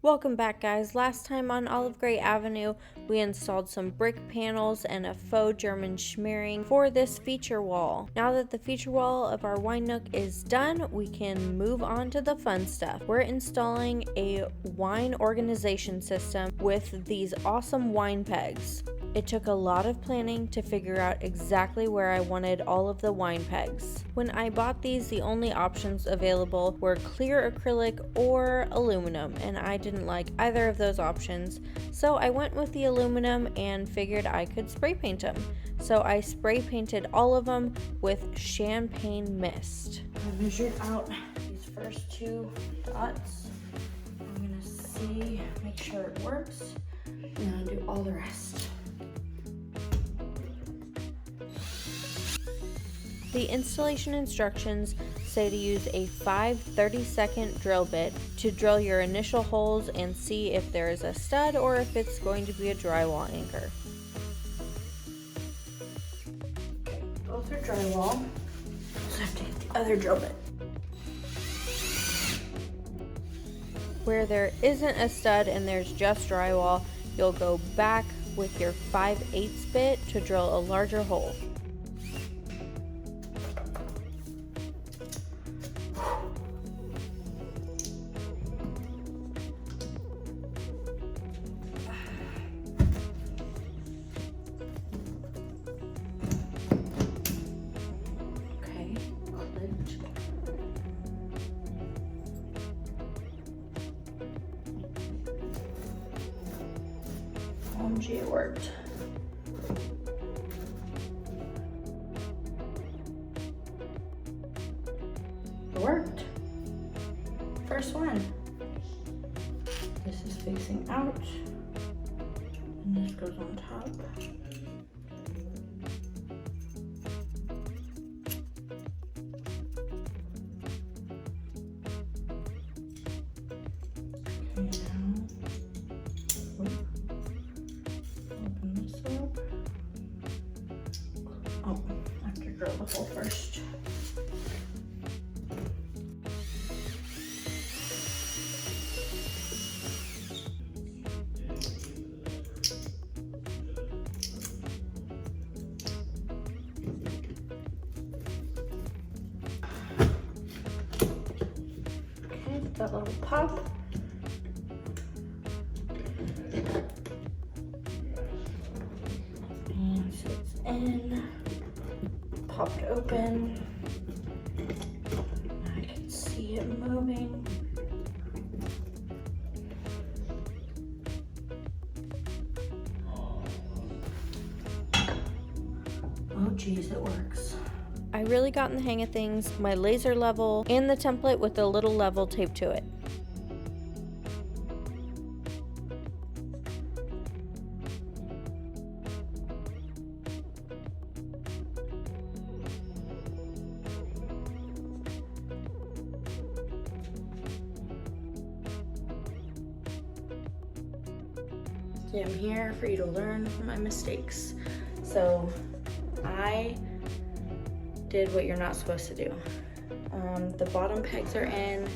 Welcome back, guys. Last time on Olive Gray Avenue, we installed some brick panels and a faux German schmearing for this feature wall. Now that the feature wall of our wine nook is done, we can move on to the fun stuff. We're installing a wine organization system with these awesome wine pegs. It took a lot of planning to figure out exactly where I wanted all of the wine pegs. When I bought these, the only options available were clear acrylic or aluminum, and I didn't like either of those options, so I went with the aluminum and figured I could spray paint them. So I spray painted all of them with champagne mist. I measured out these first two dots. I'm gonna make sure it works, and I'll do all the rest. The installation instructions say to use a 5 30-second drill bit to drill your initial holes and see if there is a stud or if it's going to be a drywall anchor. Okay, both are drywall. Just have to get the other drill bit. Where there isn't a stud and there's just drywall, you'll go back with your 5/8 bit to drill a larger hole. OMG, it worked. It worked. First one. This is facing out, and this goes on top. Oh, I have to drill the hole first. Okay, that little pop. And sits in. Popped open. I can see it moving. Oh geez, it works. I really got in the hang of things, my laser level and the template with a little level taped to it. I'm here for you to learn from my mistakes. So I did what you're not supposed to do. The bottom pegs are in,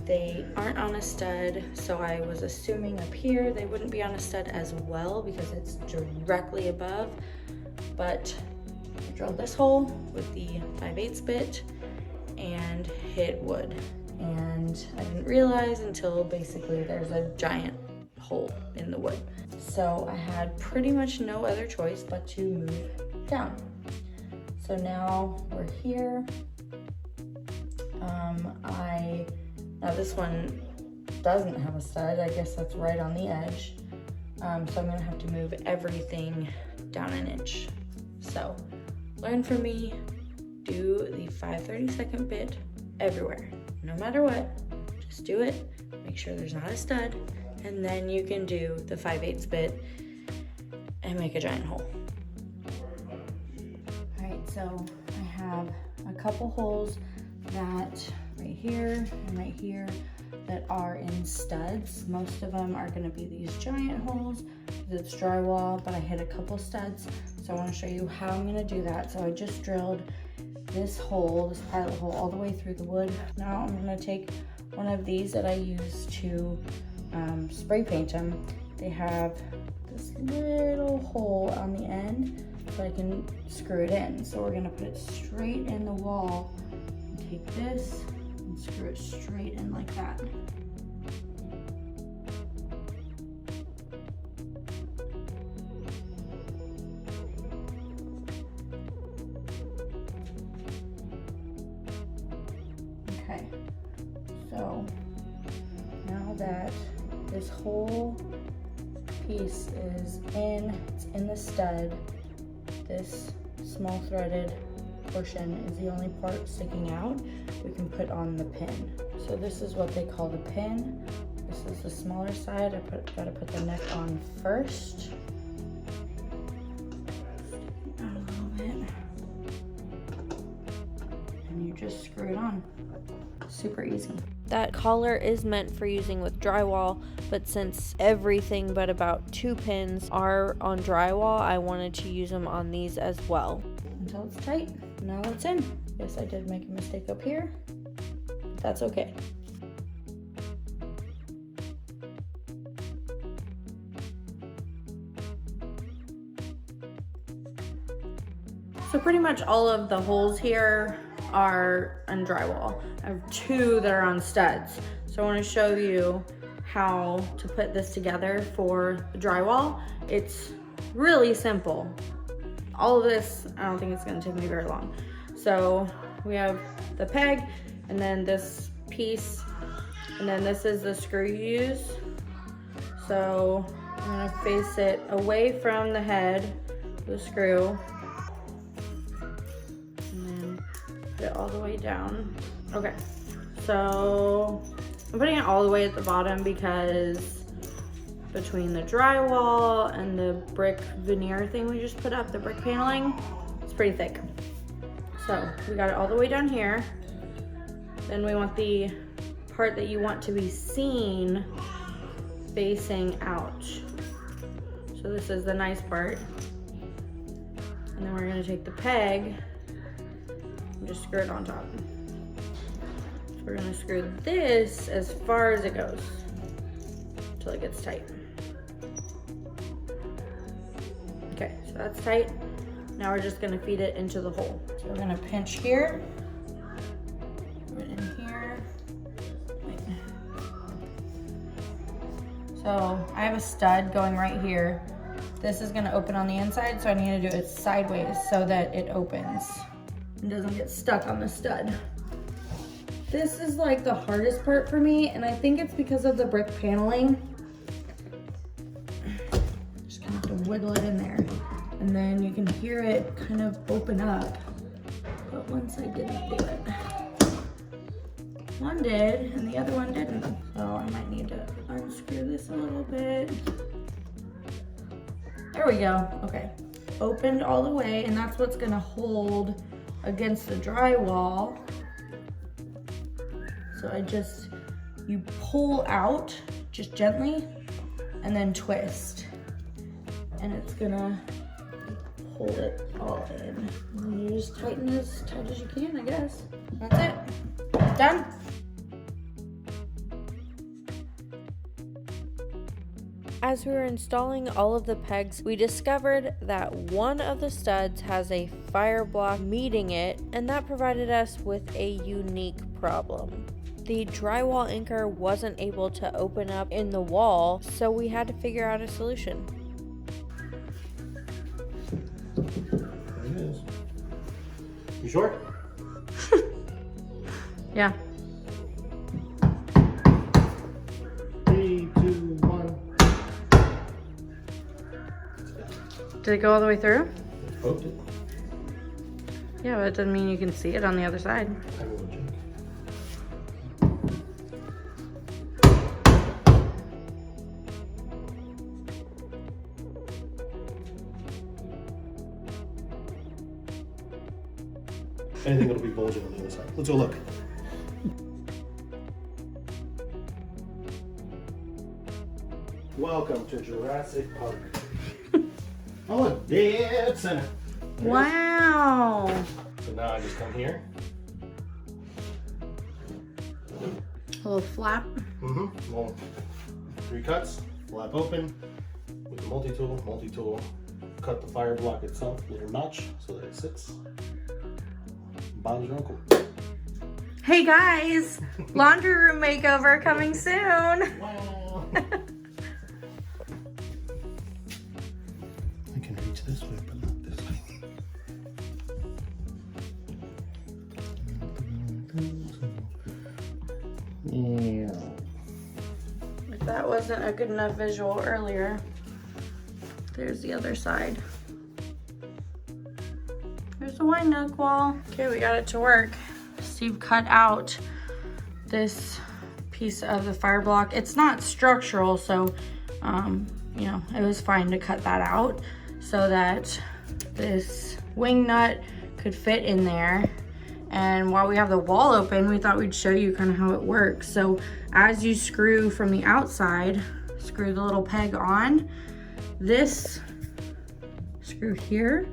they aren't on a stud, so I was assuming up here they wouldn't be on a stud as well because it's directly above, but I drilled this hole with the 5/8 bit and hit wood, and I didn't realize until basically there's a giant hole in the wood. So I had pretty much no other choice but to move down. So now we're here. Now this one doesn't have a stud. I guess that's right on the edge. So I'm gonna have to move everything down an inch. So learn from me, do the 5 30-second bit everywhere. No matter what, just do it. Make sure there's not a stud. And then you can do the 5/8 bit and make a giant hole. All right, so I have a couple holes that right here and right here that are in studs. Most of them are gonna be these giant holes because it's drywall, but I hit a couple studs. So I wanna show you how I'm gonna do that. So I just drilled this hole, this pilot hole, all the way through the wood. Now I'm gonna take one of these that I use to spray paint them, they have this little hole on the end so I can screw it in. So we're gonna put it straight in the wall and take this and screw it straight in like that. Okay, so now that this whole piece is it's in the stud, this small threaded portion is the only part sticking out, we can put on the pin. So this is what they call the pin. This is the smaller side. Gotta put the neck on first. A little bit. And you just screw it on. Super easy. That collar is meant for using with drywall, but since everything but about 2 pins are on drywall, I wanted to use them on these as well. Until it's tight. Now it's in. Yes, I did make a mistake up here. That's okay. So pretty much all of the holes here are on drywall. I have 2 that are on studs. So I want to show you how to put this together for the drywall. It's really simple. All of this, I don't think it's going to take me very long. So we have the peg, and then this piece, and then this is the screw you use. So I'm going to face it away from the head, the screw, and then put it all the way down. Okay, so I'm putting it all the way at the bottom because between the drywall and the brick veneer thing we just put up, the brick paneling, it's pretty thick. So we got it all the way down here. Then we want the part that you want to be seen facing out. So this is the nice part. And then we're gonna take the peg and just screw it on top. So we're gonna screw this as far as it goes until it gets tight. Okay, so that's tight. Now we're just gonna feed it into the hole. So we're gonna pinch here, put it in here. Wait. So I have a stud going right here. This is gonna open on the inside, so I need to do it sideways so that it opens and doesn't get stuck on the stud. This is like the hardest part for me, and I think it's because of the brick paneling. Just gonna have to wiggle it in there. And then you can hear it kind of open up. But once I didn't do it. One did, and the other one didn't. So I might need to unscrew this a little bit. There we go, okay. Opened all the way, and that's what's gonna hold against the drywall. So you pull out, just gently, and then twist. And it's gonna hold it all in. And you just tighten as tight as you can, I guess. That's it. Done. As we were installing all of the pegs, we discovered that one of the studs has a fire block meeting it, and that provided us with a unique problem. The drywall anchor wasn't able to open up in the wall, so we had to figure out a solution. There it is. You sure? Yeah. 3, 2, 1. Did it go all the way through? It's poked it. Yeah, but it doesn't mean you can see it on the other side. I will check. I think it'll be bulging on the other side. Let's go look. Welcome to Jurassic Park. Oh, a dead center. Wow. So now I just come here. A little flap. Mm-hmm. Well, 3 cuts, flap open with the multi-tool, cut the fire block itself, little notch so that it sits. Bob's your uncle. Hey guys, laundry room makeover coming soon. Wow. I can reach this way, but not this way. Yeah. If that wasn't a good enough visual earlier, there's the other side. There's the wine nook wall. Okay, we got it to work. Steve cut out this piece of the fire block. It's not structural, so you know, it was fine to cut that out so that this wing nut could fit in there. And while we have the wall open, we thought we'd show you kind of how it works. So as you screw from the outside, screw the little peg on, this screw here,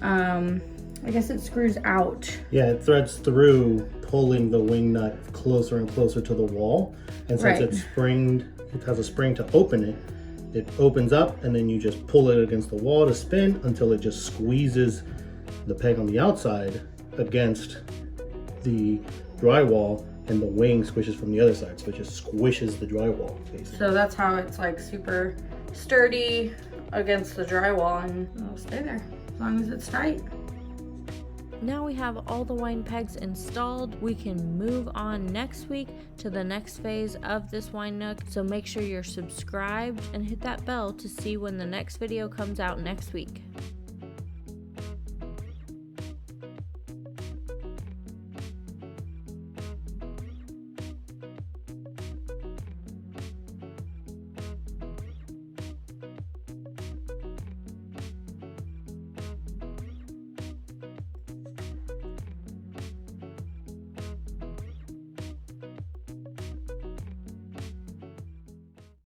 I guess it screws out. Yeah, it threads through, pulling the wing nut closer and closer to the wall. And since it's springed, it has a spring to open it. It opens up, and then you just pull it against the wall to spin until it just squeezes the peg on the outside against the drywall, and the wing squishes from the other side, so it just squishes the drywall, basically. So that's how it's like super sturdy against the drywall, and it'll stay there as long as it's tight. Now we have all the wine pegs installed, we can move on next week to the next phase of this wine nook. So make sure you're subscribed and hit that bell to see when the next video comes out next week.